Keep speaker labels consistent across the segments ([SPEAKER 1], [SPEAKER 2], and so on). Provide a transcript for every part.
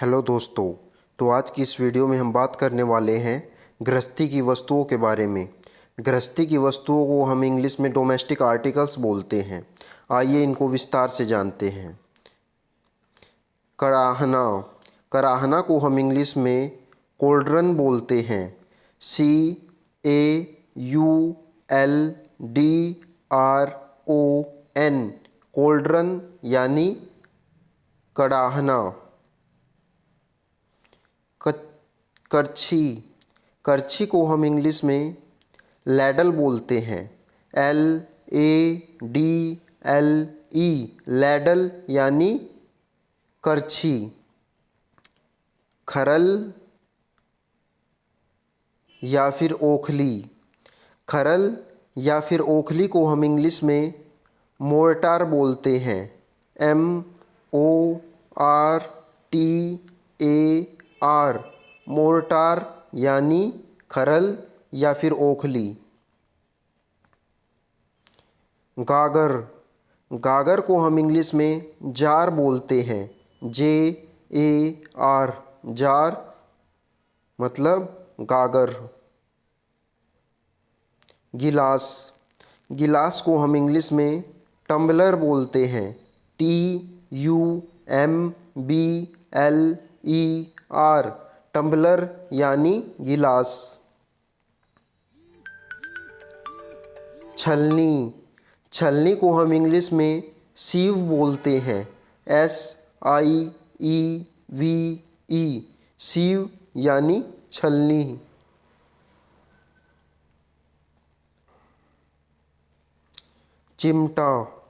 [SPEAKER 1] Hello दोस्तों। तो आज की इस वीडियो में हम बात करने वाले हैं गृहस्थी की वस्तुओं के बारे में। गृहस्थी की वस्तुओं को हम इंग्लिश में डोमेस्टिक आर्टिकल्स बोलते हैं। आइए इनको विस्तार से जानते हैं। कराहना। कराहना को हम इंग्लिश में कोल्ड्रन बोलते हैं। CAULDRON। कोल्ड्रन यानी कड़ाहना। करछी। करछी को हम इंग्लिश में लैडल बोलते हैं। LADLE। लैडल यानी करछी। खरल या फिर ओखली। खरल या फिर ओखली को हम इंग्लिश में मोर्टार बोलते हैं। MORTAR। मोर्टार यानी खरल या फिर ओखली। गागर। गागर को हम इंग्लिश में जार बोलते हैं। JAR। जार मतलब गागर। गिलास। गिलास को हम इंग्लिश में टम्बलर बोलते हैं। TUMBLER। टम्बलर यानी गिलास। छलनी। छलनी को हम इंग्लिश में सीव बोलते हैं। SIEVE। सीव यानी छलनी। चिमटा।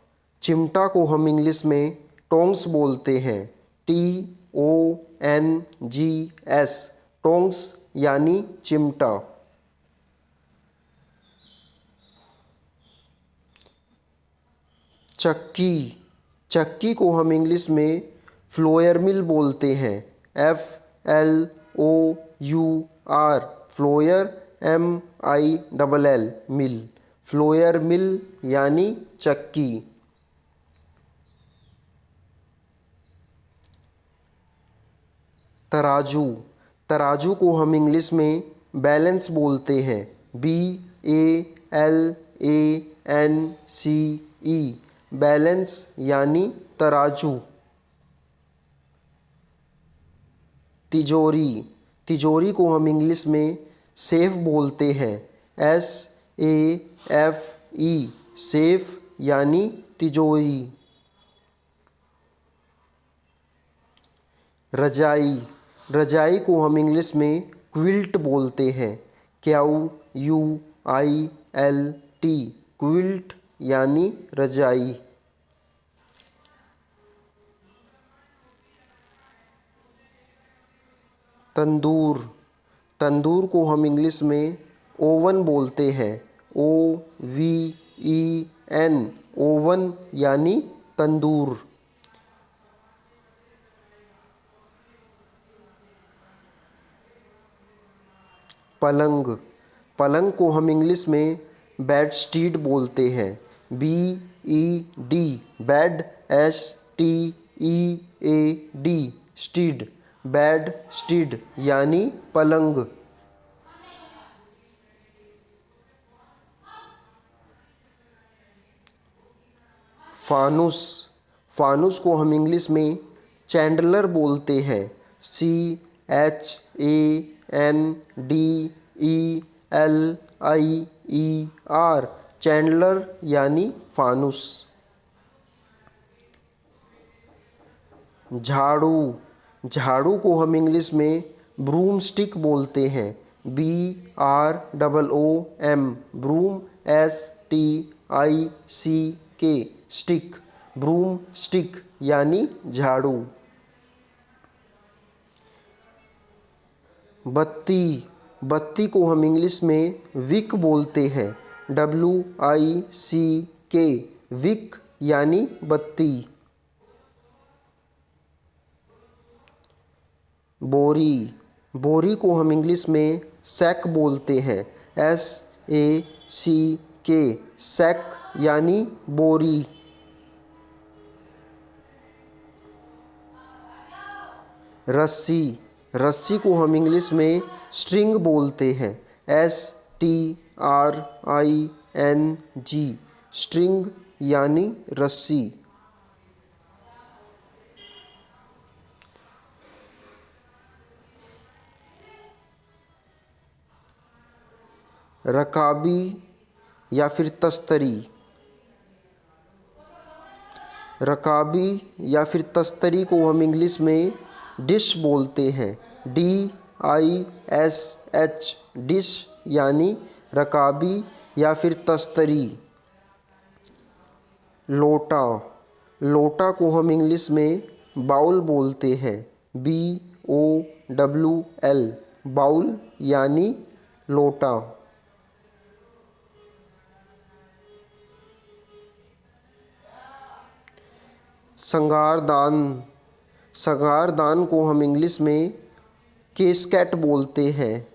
[SPEAKER 1] चिमटा को हम इंग्लिश में टोंग्स बोलते हैं। TONGS। टोंग्स यानी चिमटा। चक्की। चक्की को हम इंग्लिश में फ्लोयर मिल बोलते हैं। FLOUR। फ्लोयर MILL। मिल। फ्लोयर मिल यानी चक्की। तराजू। तराजू को हम इंग्लिश में बैलेंस बोलते हैं। BALANCE। बैलेंस यानी तराजू। तिजोरी। तिजोरी को हम इंग्लिश में सेफ बोलते हैं। SAFE। सेफ यानी तिजोरी। रजाई। रजाई को हम इंग्लिश में क्विल्ट बोलते हैं। QUILT। क्विल्ट यानी रजाई। तंदूर। तंदूर को हम इंग्लिश में ओवन बोलते हैं। OVEN। ओवन यानी तंदूर। पलंग। पलंग को हम इंग्लिश में बेडस्टीड बोलते हैं। BED। Bed STEAD। Stead. Bed stead यानी पलंग। फानुस। फानुस को हम इंग्लिश में चैंडलर बोलते हैं। CHANDLER। चैंडलर यानी फानुस। झाड़ू। झाड़ू को हम इंग्लिश में ब्रूम स्टिक बोलते हैं। BROOM। Broom STICK। Stick. Broom stick यानी झाड़ू। बत्ती। बत्ती को हम इंग्लिश में विक बोलते हैं। WICK। विक यानी बत्ती। बोरी। बोरी को हम इंग्लिश में सैक बोलते हैं। SACK। सैक यानी बोरी। रस्सी, रस्सी को हम इंग्लिश में स्ट्रिंग बोलते हैं, STRING, स्ट्रिंग यानी रस्सी। रकाबी या फिर तस्तरी, रकाबी या फिर तस्तरी को हम इंग्लिश में डिश बोलते हैं, DISH, डिश यानी रकाबी या फिर तस्तरी। लोटा, लोटा को हम इंग्लिश में बाउल बोलते हैं, BOWL, बाउल यानी लोटा। संगारदान, संगारदान को हम इंग्लिश में केस्केट बोलते हैं,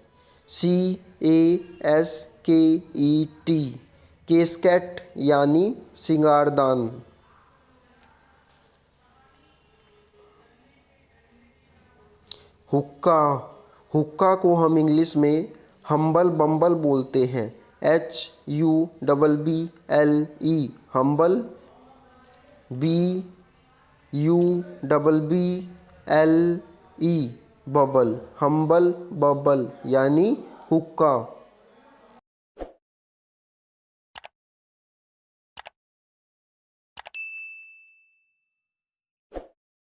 [SPEAKER 1] CASKET, केस्केट यानी सिंगारदान। हुक्का, हुक्का को हम इंग्लिश में हम्बल बम्बल बोलते हैं, HUBBLE, humble, BUBBLE, bubble, humble bubble यानी हुक्का।